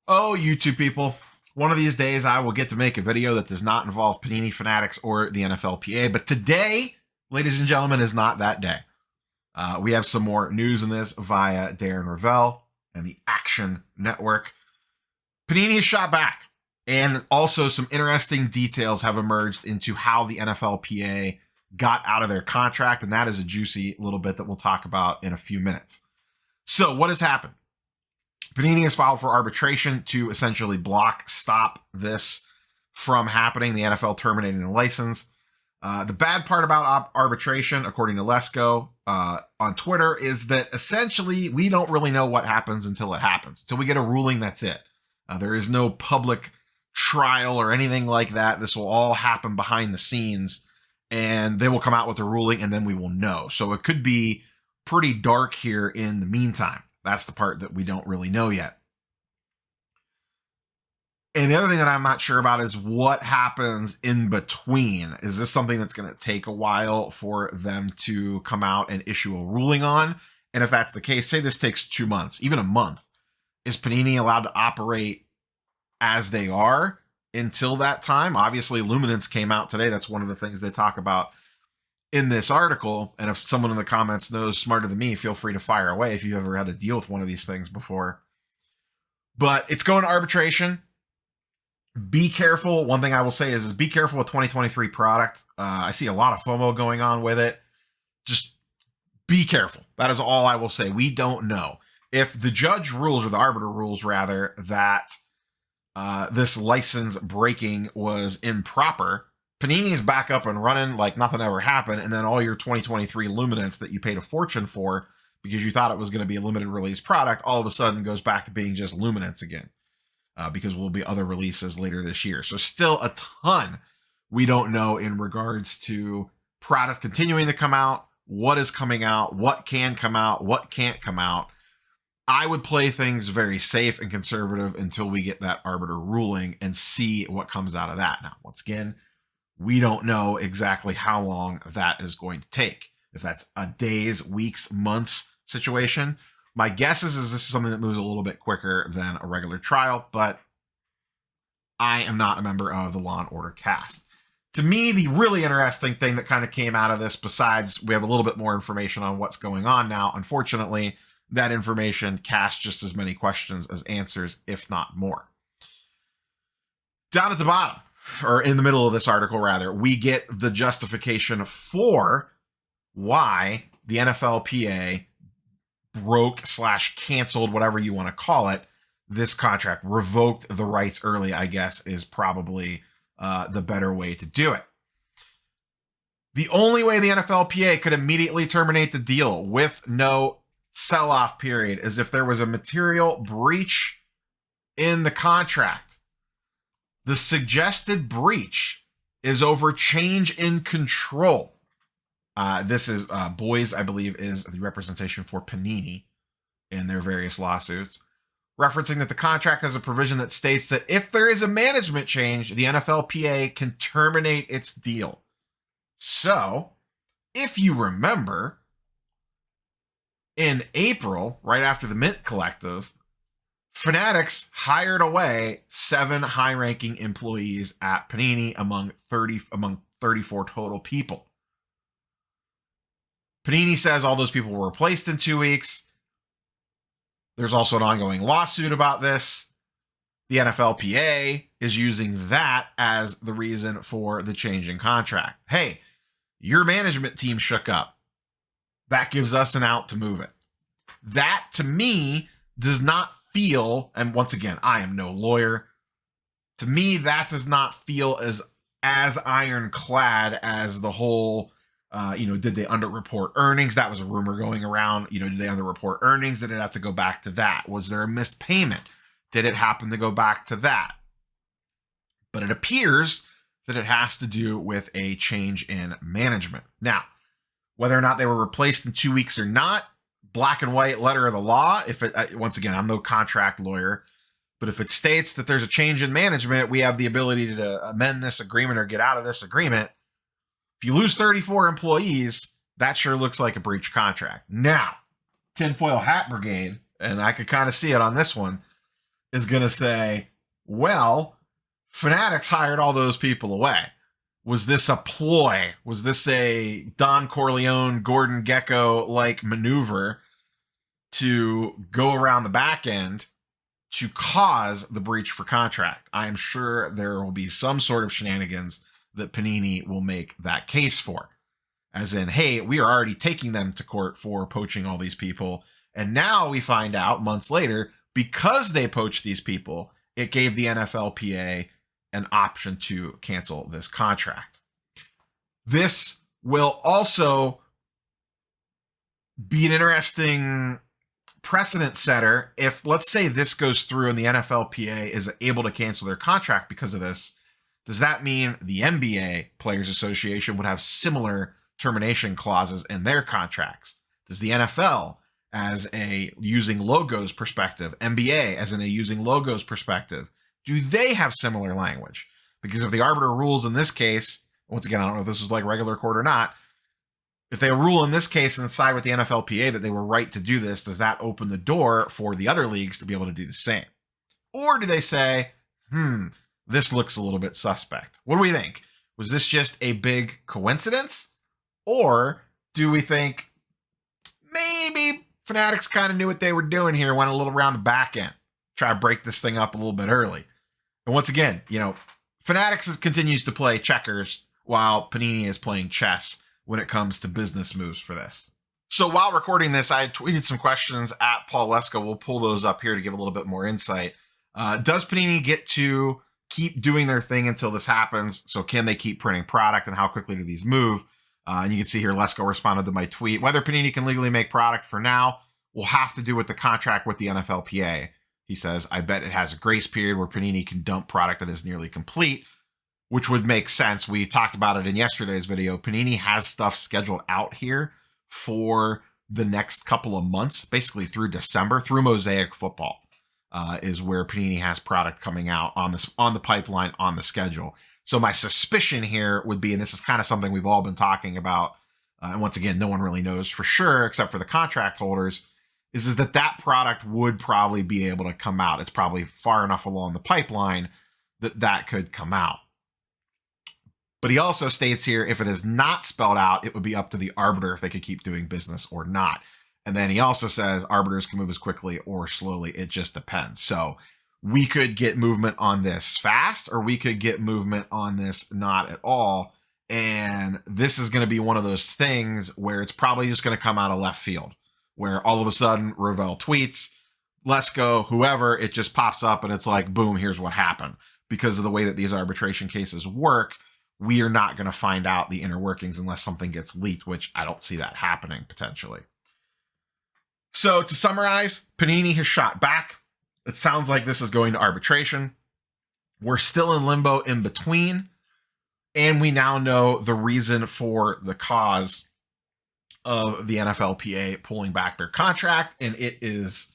Oh, YouTube people. One of these days I will get to make a video that does not involve Panini, Fanatics, or the NFLPA. But today, ladies and gentlemen, is not that day. We have some more news in this via Darren Ravel and the Action Network. Panini is shot back. And also some interesting details have emerged into how the NFLPA got out of their contract. And that is a juicy little bit that we'll talk about in a few minutes. So what has happened? Panini has filed for arbitration to essentially stop this from happening, the NFL terminating the license. The bad part about arbitration, according to Lesko on Twitter, is that essentially we don't really know what happens until it happens. Until we get a ruling, that's it. There is no public trial or anything like that. This will all happen behind the scenes, and they will come out with a ruling, and then we will know. So it could be pretty dark here in the meantime. That's the part that we don't really know yet. And the other thing that I'm not sure about is what happens in between. Is this something that's going to take a while for them to come out and issue a ruling on? And if that's the case, say this takes 2 months, even a month, is Panini allowed to operate as they are until that time? Obviously, Luminance came out today. That's one of the things they talk about in this article. And if someone in the comments knows smarter than me, feel free to fire away if you've ever had to deal with one of these things before. But it's going to arbitration. Be careful. One thing I will say is be careful with 2023 product. I see a lot of FOMO going on with it. Just be careful. That is all I will say. We don't know. If the judge rules, or the arbiter rules rather, that this license breaking was improper, Panini's back up and running like nothing ever happened, and then all your 2023 Luminance that you paid a fortune for because you thought it was going to be a limited release product all of a sudden goes back to being just Luminance again, because there will be other releases later this year. So still a ton we don't know in regards to product continuing to come out, what is coming out, what can come out, what can't come out. I would play things very safe and conservative until we get that arbiter ruling and see what comes out of that. Now, once again, we don't know exactly how long that is going to take. If that's a days, weeks, months situation. My guess is this is something that moves a little bit quicker than a regular trial, but I am not a member of the Law & Order cast. To me, the really interesting thing that kind of came out of this, besides we have a little bit more information on what's going on now, unfortunately, that information casts just as many questions as answers, if not more. Down at the bottom, or in the middle of this article rather, we get the justification for why the NFLPA broke/canceled, whatever you want to call it, this contract. Revoked the rights early, I guess, is probably the better way to do it. The only way the NFLPA could immediately terminate the deal with no sell-off period is if there was a material breach in the contract. The suggested breach is over change in control. This is Boys, I believe, is the representation for Panini in their various lawsuits, referencing that the contract has a provision that states that if there is a management change, the NFLPA can terminate its deal. So, if you remember, in April, right after the Mint Collective, Fanatics hired away 7 high-ranking employees at Panini among 34 total people. Panini says all those people were replaced in 2 weeks. There's also an ongoing lawsuit about this. The NFLPA is using that as the reason for the change in contract. Hey, your management team shook up. That gives us an out to move it. That, to me, does not feel, and once again, I am no lawyer, to me, that does not feel as ironclad as the whole, did they underreport earnings? That was a rumor going around. Did they underreport earnings? Did it have to go back to that? Was there a missed payment? Did it happen to go back to that? But it appears that it has to do with a change in management. Now, whether or not they were replaced in 2 weeks or not, black and white letter of the law. If it, once again, I'm no contract lawyer, but if it states that there's a change in management, we have the ability to amend this agreement or get out of this agreement. If you lose 34 employees, that sure looks like a breach contract. Now, tinfoil hat brigade, and I could kind of see it on this one, is going to say, well, Fanatics hired all those people away. Was this a ploy? Was this a Don Corleone, Gordon Gekko-like maneuver to go around the back end to cause the breach for contract? I am sure there will be some sort of shenanigans that Panini will make that case for. As in, hey, we are already taking them to court for poaching all these people. And now we find out months later, because they poached these people, it gave the NFLPA an option to cancel this contract. This will also be an interesting precedent setter. If, let's say, this goes through and the NFLPA is able to cancel their contract because of this, does that mean the NBA Players Association would have similar termination clauses in their contracts? Does the NFL, as a using logos perspective, NBA as in a using logos perspective, do they have similar language? Because if the arbiter rules in this case, once again, I don't know if this was like regular court or not, if they rule in this case and side with the NFLPA that they were right to do this, does that open the door for the other leagues to be able to do the same? Or do they say, this looks a little bit suspect? What do we think? Was this just a big coincidence? Or do we think maybe Fanatics kind of knew what they were doing here, went a little around the back end, try to break this thing up a little bit early? And once again, Fanatics continues to play checkers while Panini is playing chess when it comes to business moves for this. So while recording this, I tweeted some questions at Paul Lesko. We'll pull those up here to give a little bit more insight. Does Panini get to keep doing their thing until this happens? So can they keep printing product, and how quickly do these move? And you can see here, Lesko responded to my tweet. Whether Panini can legally make product for now will have to do with the contract with the NFLPA. He says, I bet it has a grace period where Panini can dump product that is nearly complete, which would make sense. We talked about it in yesterday's video. Panini has stuff scheduled out here for the next couple of months, basically through December, through Mosaic Football, is where Panini has product coming out on the pipeline, on the schedule. So my suspicion here would be, and this is kind of something we've all been talking about, and once again, no one really knows for sure except for the contract holders, is that product would probably be able to come out. It's probably far enough along the pipeline that could come out. But he also states here, if it is not spelled out, it would be up to the arbiter if they could keep doing business or not. And then he also says arbiters can move as quickly or slowly. It just depends. So we could get movement on this fast, or we could get movement on this not at all. And this is going to be one of those things where it's probably just going to come out of left field, where all of a sudden Ravel tweets, Lesko, whoever, it just pops up and it's like, boom, here's what happened. Because of the way that these arbitration cases work, we are not going to find out the inner workings unless something gets leaked, which I don't see that happening potentially. So to summarize, Panini has shot back. It sounds like this is going to arbitration. We're still in limbo in between. And we now know the reason for the cause of the NFLPA pulling back their contract. And it is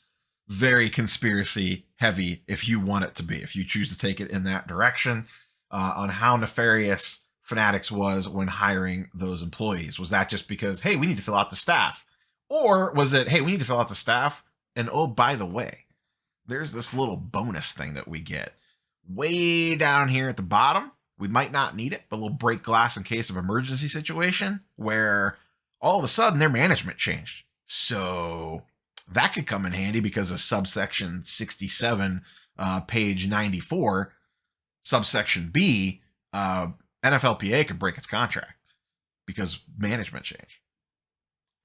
very conspiracy heavy if you want it to be, if you choose to take it in that direction. On how nefarious Fanatics was when hiring those employees. Was that just because, hey, we need to fill out the staff? Or was it, hey, we need to fill out the staff, and oh, by the way, there's this little bonus thing that we get way down here at the bottom. We might not need it, but we'll break glass in case of emergency situation, where all of a sudden their management changed. So that could come in handy because of subsection 67, page 94. Subsection B, NFLPA could break its contract because management change.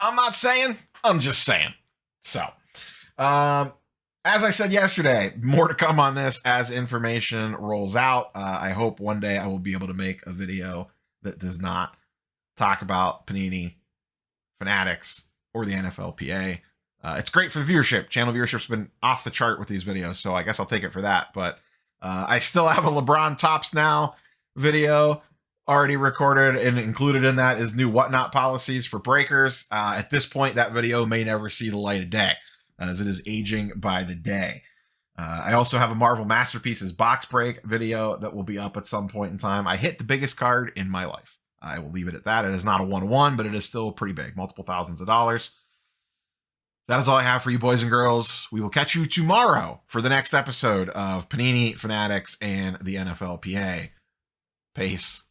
I'm not saying, I'm just saying. So, as I said yesterday, more to come on this as information rolls out. I hope one day I will be able to make a video that does not talk about Panini, Fanatics, or the NFLPA. It's great for the viewership. Channel viewership's been off the chart with these videos, so I guess I'll take it for that. But I still have a LeBron Tops Now video already recorded, and included in that is new whatnot policies for breakers. At this point, that video may never see the light of day, as it is aging by the day. I also have a Marvel Masterpieces box break video that will be up at some point in time. I hit the biggest card in my life. I will leave it at that. It is not a 1-1, but it is still pretty big, multiple thousands of dollars. That is all I have for you, boys and girls. We will catch you tomorrow for the next episode of Panini, Fanatics, and the NFLPA. Peace.